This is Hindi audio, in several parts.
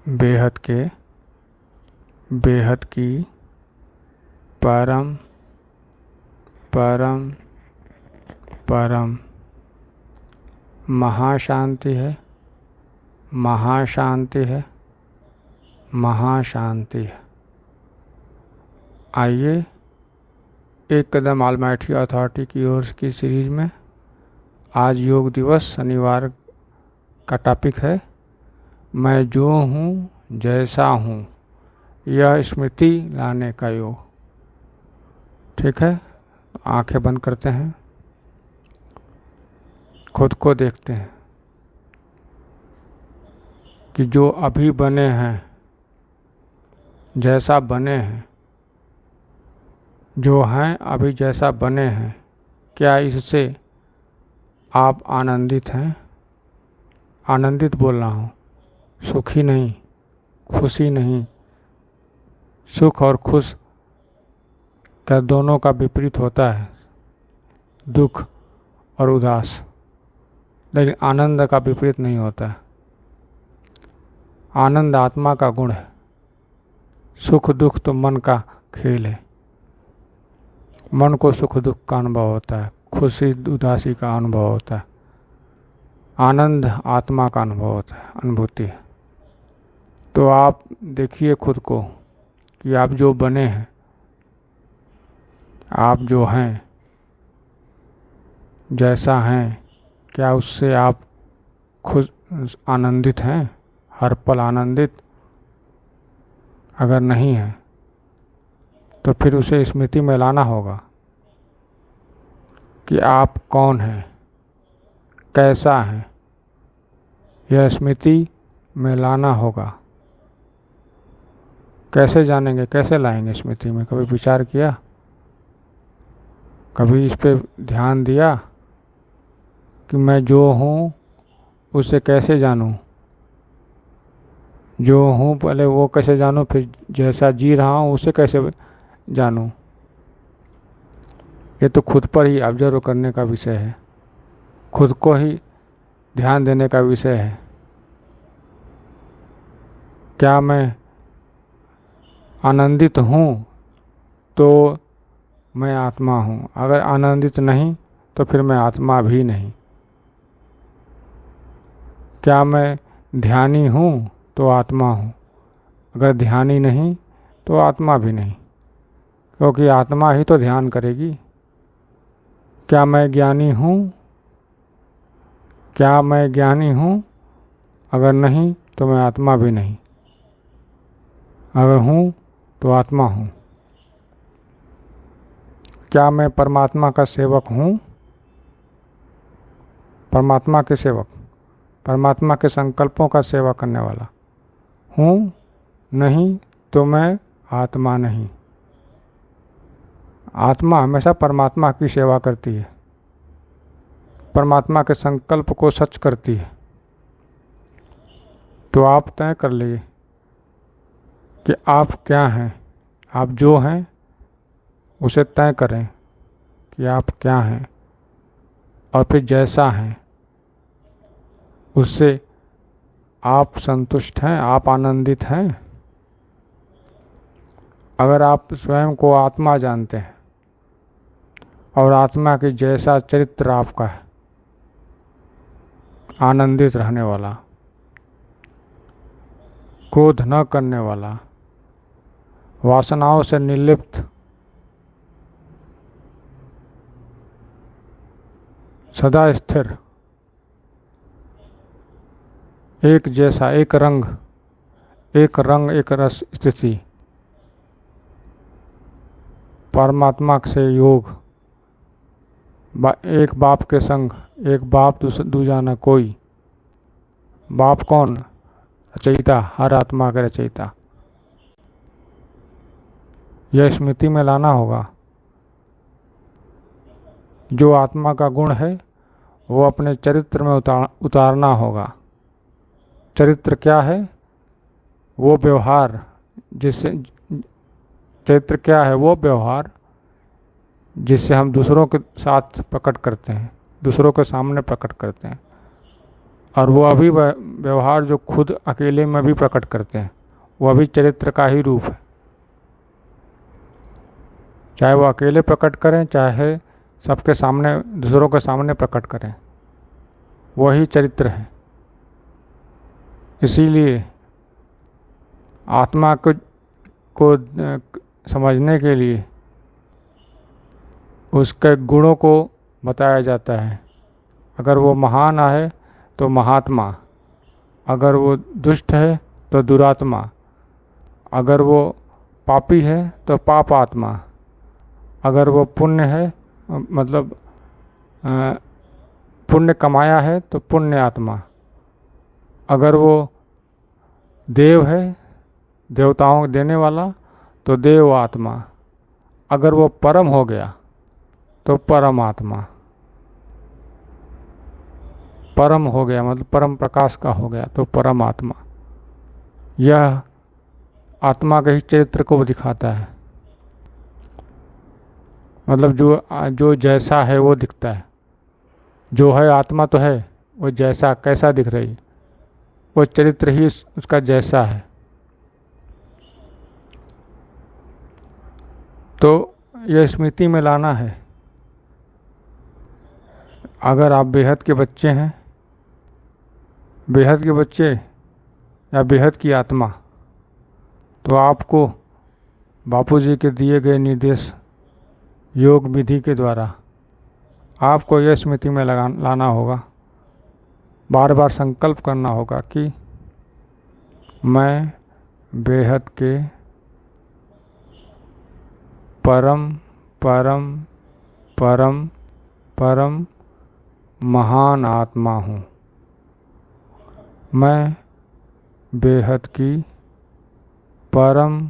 बेहद के, बेहद की, परम परम परम महाशांति है, महाशांति है, महाशांति है। आइए एक कदम ऑलमाइटी अथॉरिटी की ओर की सीरीज में आज योग दिवस शनिवार का टॉपिक है मैं जो हूँ जैसा हूँ, यह स्मृति लाने का योग। ठीक है, आंखें बंद करते हैं, खुद को देखते हैं कि जो अभी बने हैं, जैसा बने हैं, जो हैं अभी जैसा बने हैं, क्या इससे आप आनंदित हैं? आनंदित बोल रहा हूँ, सुखी नहीं, खुशी नहीं। सुख और खुश का दोनों का विपरीत होता है, दुख और उदास, लेकिन आनंद का विपरीत नहीं होता है। आनंद आत्मा का गुण है, सुख दुख तो मन का खेल है। मन को सुख दुख का अनुभव होता है, खुशी उदासी का अनुभव होता है। आनंद आत्मा का अनुभव होता है, अनुभूति है। तो आप देखिए खुद को कि आप जो बने हैं, आप जो हैं, जैसा हैं, क्या उससे आप खुद आनंदित हैं, हर पल आनंदित? अगर नहीं है तो फिर उसे स्मृति में लाना होगा कि आप कौन हैं, कैसा है। यह स्मृति में लाना होगा। कैसे जानेंगे, कैसे लाएंगे स्मृति में? कभी विचार किया? कभी इस पे ध्यान दिया कि मैं जो हूँ उसे कैसे जानूँ? जो हूँ पहले वो कैसे जानूँ, फिर जैसा जी रहा हूँ उसे कैसे जानूँ? ये तो खुद पर ही ऑब्जर्व करने का विषय है, खुद को ही ध्यान देने का विषय है। क्या मैं आनंदित हूँ तो मैं आत्मा हूँ, अगर आनंदित नहीं तो फिर मैं आत्मा भी नहीं। क्या मैं ध्यानी हूँ तो आत्मा हूँ, अगर ध्यानी नहीं तो आत्मा भी नहीं, क्योंकि आत्मा ही तो ध्यान करेगी। क्या मैं ज्ञानी हूँ? क्या मैं ज्ञानी हूँ? अगर नहीं तो मैं आत्मा भी नहीं, अगर हूँ तो आत्मा हूँ। क्या मैं परमात्मा का सेवक हूँ? परमात्मा के सेवक, परमात्मा के संकल्पों का सेवा करने वाला हूँ? नहीं तो मैं आत्मा नहीं। आत्मा हमेशा परमात्मा की सेवा करती है, परमात्मा के संकल्प को सच करती है। तो आप तय कर लीजिए कि आप क्या हैं। आप जो हैं उसे तय करें कि आप क्या हैं, और फिर जैसा हैं उससे आप संतुष्ट हैं, आप आनंदित हैं। अगर आप स्वयं को आत्मा जानते हैं और आत्मा के जैसा चरित्र आपका है, आनंदित रहने वाला, क्रोध न करने वाला, वासनाओं से निर्लिप्त, सदा स्थिर, एक जैसा, एक रंग एक रस स्थिति, परमात्मा से योग, एक बाप के संग, एक बाप दूजा न कोई। बाप कौन? रचयिता, हर आत्मा का रचयिता। यह स्मृति में लाना होगा। जो आत्मा का गुण है वो अपने चरित्र में उतारना होगा। चरित्र क्या है? वो व्यवहार जिससे, चरित्र क्या है? वो व्यवहार जिससे हम दूसरों के साथ प्रकट करते हैं, दूसरों के सामने प्रकट करते हैं। और वो अभी व्यवहार जो खुद अकेले में भी प्रकट करते हैं, वह भी चरित्र का ही रूप है। चाहे वो अकेले प्रकट करें, चाहे सबके सामने, दूसरों के सामने प्रकट करें, वही चरित्र है। इसीलिए आत्मा को समझने के लिए उसके गुणों को बताया जाता है। अगर वो महान है तो महात्मा, अगर वो दुष्ट है तो दुरात्मा, अगर वो पापी है तो पापात्मा, अगर वो पुण्य है मतलब पुण्य कमाया है तो पुण्य आत्मा, अगर वो देव है, देवताओं को देने वाला, तो देव आत्मा, अगर वो परम हो गया तो परमात्मा। परम हो गया मतलब परम प्रकाश का हो गया तो परमात्मा। यह आत्मा के ही चरित्र को दिखाता है। मतलब जो जैसा है वो दिखता है। जो है आत्मा तो है, वो जैसा कैसा दिख रही है, वो चरित्र ही उसका जैसा है। तो यह स्मृति में लाना है। अगर आप बेहद के बच्चे हैं, बेहद के बच्चे या बेहद की आत्मा, तो आपको बापूजी के दिए गए निर्देश योग विधि के द्वारा आपको यह स्मृति में लाना होगा, बार बार संकल्प करना होगा कि मैं बेहद के परम परम परम परम महान आत्मा हूँ। मैं बेहद की परम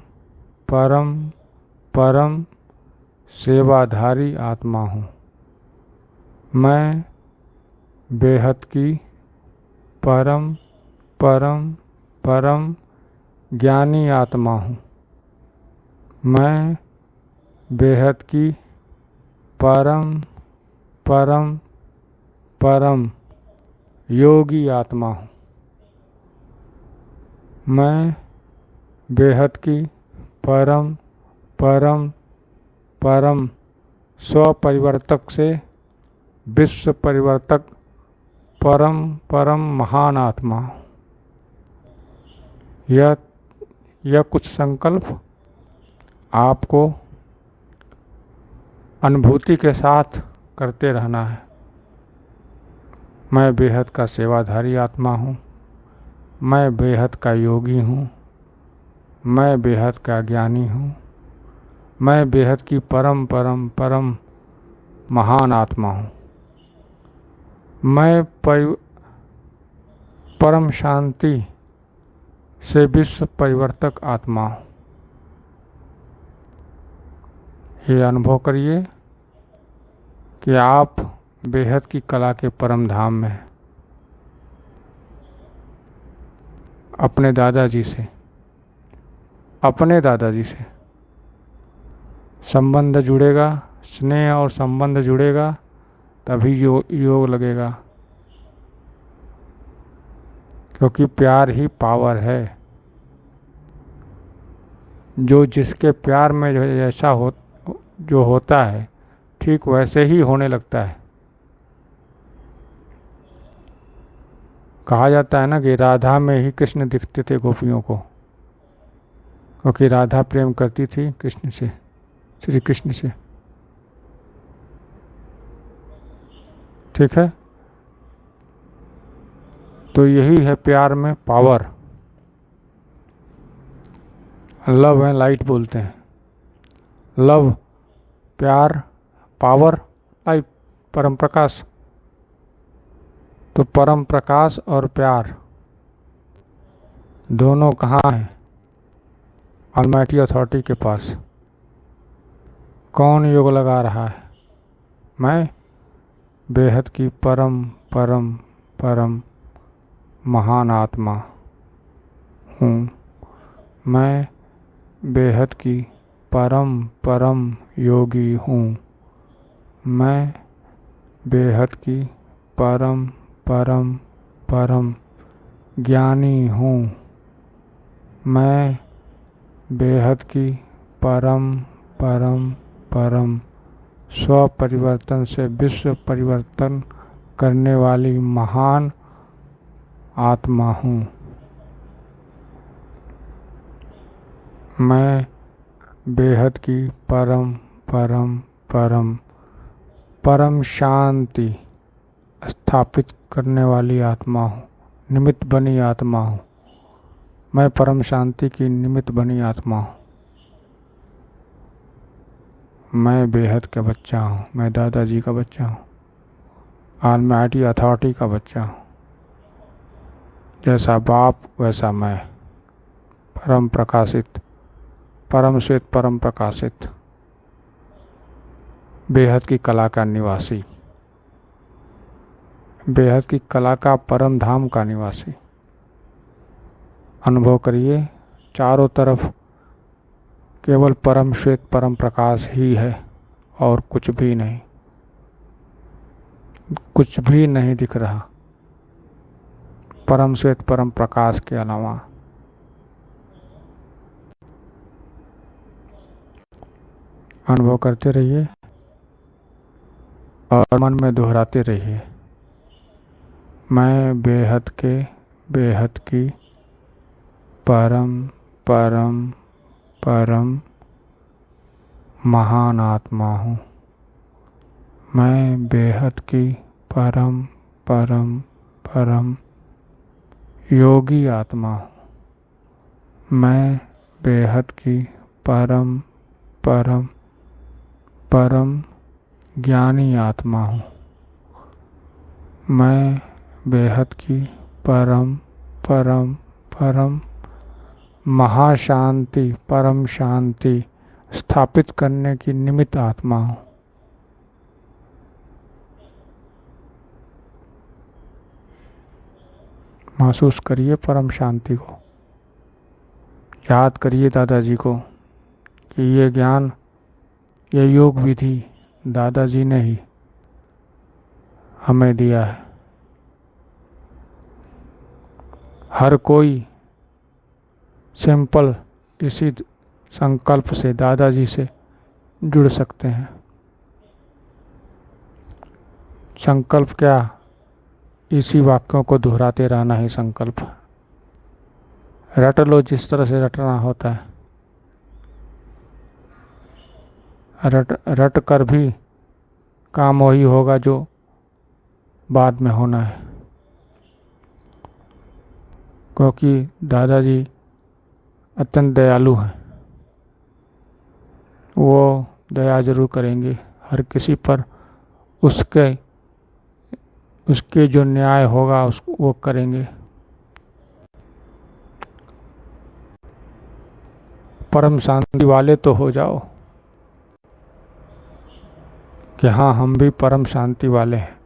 परम परम सेवाधारी आत्मा हूँ। मैं बेहद की परम परम परम ज्ञानी आत्मा हूँ। मैं बेहद की परम परम परम योगी आत्मा हूँ। मैं बेहद की परम परम परम स्वपरिवर्तक से विश्व परिवर्तक परम परम महान आत्मा हूँ। यह कुछ संकल्प आपको अनुभूति के साथ करते रहना है। मैं बेहद का सेवाधारी आत्मा हूँ। मैं बेहद का योगी हूँ। मैं बेहद का ज्ञानी हूँ। मैं बेहद की परम परम परम महान आत्मा हूँ। मैं परम शांति से विश्व परिवर्तक आत्मा हूँ। ये अनुभव करिए कि आप बेहद की कला के परम धाम में हैं। अपने दादाजी से संबंध जुड़ेगा, स्नेह और संबंध जुड़ेगा, तभी योग लगेगा। क्योंकि प्यार ही पावर है। जो जिसके प्यार में जैसा जो होता है, ठीक वैसे ही होने लगता है। कहा जाता है ना कि राधा में ही कृष्ण दिखते थे गोपियों को, क्योंकि राधा प्रेम करती थी कृष्ण से, श्री कृष्ण से। ठीक है, तो यही है प्यार में पावर। लव एंड लाइट बोलते हैं। लव प्यार, पावर, लाइट परम प्रकाश। तो परम प्रकाश और प्यार दोनों कहाँ हैं? ऑलमाइटी अथॉरिटी के पास। कौन योग लगा रहा है? मैं बेहद की परम परम परम महान आत्मा हूँ। मैं बेहद की परम परम योगी हूँ। मैं बेहद की परम परम परम ज्ञानी हूँ। मैं बेहद की परम परम परम स्व परिवर्तन से विश्व परिवर्तन करने वाली महान आत्मा हूँ। मैं बेहद की परम परम परम परम शांति स्थापित करने वाली आत्मा हूँ, निमित्त बनी आत्मा हूँ। मैं परम शांति की निमित्त बनी आत्मा हूँ। मैं बेहद का बच्चा हूँ। मैं दादाजी का बच्चा हूँ। ऑलमाइटी अथॉरिटी का बच्चा हूँ। जैसा बाप वैसा मैं, परम प्रकाशित, परम श्वेत, परम प्रकाशित, बेहद की कला का निवासी, बेहद की कला का परम धाम का निवासी। अनुभव करिए, चारों तरफ केवल परम श्वेत परम प्रकाश ही है और कुछ भी नहीं, कुछ भी नहीं दिख रहा परम श्वेत परम प्रकाश के अलावा। अनुभव करते रहिए और मन में दोहराते रहिए, मैं बेहद के बेहद की परम परम परम महान आत्मा हूँ। मैं बेहद की परम परम परम योगी आत्मा हूँ। मैं बेहद की परम परम परम ज्ञानी आत्मा हूँ। मैं बेहद की परम परम परम महाशांति परम शांति स्थापित करने की निमित्त आत्मा हूँ। महसूस करिए परम शांति को। याद करिए दादाजी को कि ये ज्ञान, ये योग विधि दादाजी ने ही हमें दिया है। हर कोई सिंपल इसी संकल्प से दादाजी से जुड़ सकते हैं। संकल्प क्या, इसी वाक्यों को दोहराते रहना ही संकल्प। रट लो जिस तरह से रटना होता है, रट कर भी काम वही होगा जो बाद में होना है। क्योंकि दादाजी अत्यंत दयालु हैं। वो दया जरूर करेंगे हर किसी पर, उसके जो न्याय होगा वो करेंगे। परम शांति वाले तो हो जाओ कि हाँ, हम भी परम शांति वाले हैं।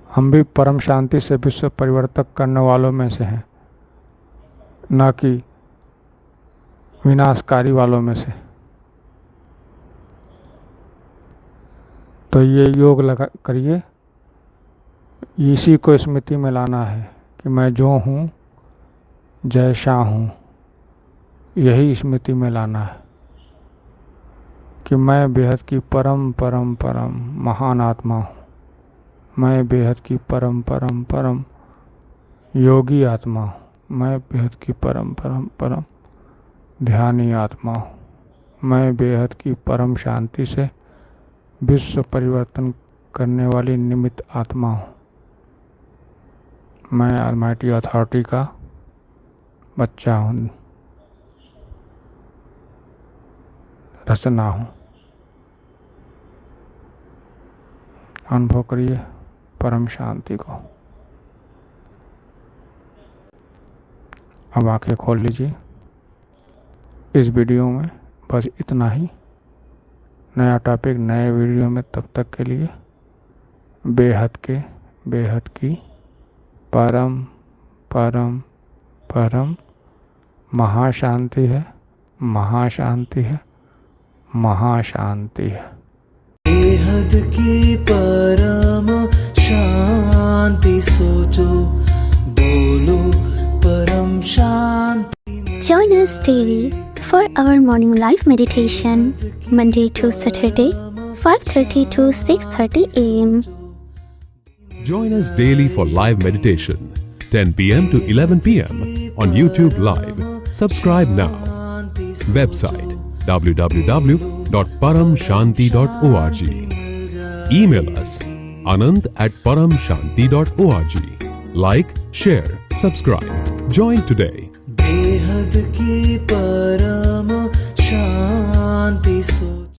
हम भी परम शांति से विश्व परिवर्तक करने वालों में से हैं, न कि विनाशकारी वालों में से। तो ये योग लगा करिए, इसी को स्मृति में लाना है कि मैं जो हूँ जैसा हूँ, यही स्मृति में लाना है कि मैं बेहद की परम परम परम महान आत्मा हूँ। मैं बेहद की परम परम परम योगी आत्मा हूँ। मैं बेहद की परम परम परम ध्यानी आत्मा हूँ। मैं बेहद की परम शांति से विश्व परिवर्तन करने वाली निमित्त आत्मा हूँ। मैं ऑलमाइटी अथॉरिटी का बच्चा हूँ, रचना हूँ। अनुभव करिए परम शांति को। अब आंखें खोल लीजिए। इस वीडियो में बस इतना ही। नया टॉपिक नए वीडियो में, तब तक के लिए बेहद के बेहद की परम परम परम महाशांति है, महाशांति है, महाशांति है। बेहद की परम शांति सोचो, बोलो परम शांति। Join us daily for our morning live meditation, Monday to Saturday, 5:30 to 6:30 a.m. Join us daily for live meditation, 10 p.m. to 11 p.m. on YouTube Live. Subscribe now. Website www.paramshanti.org. Email us anand@paramshanti.org. Like, share, subscribe. Join today. बेहद की परम शांति सो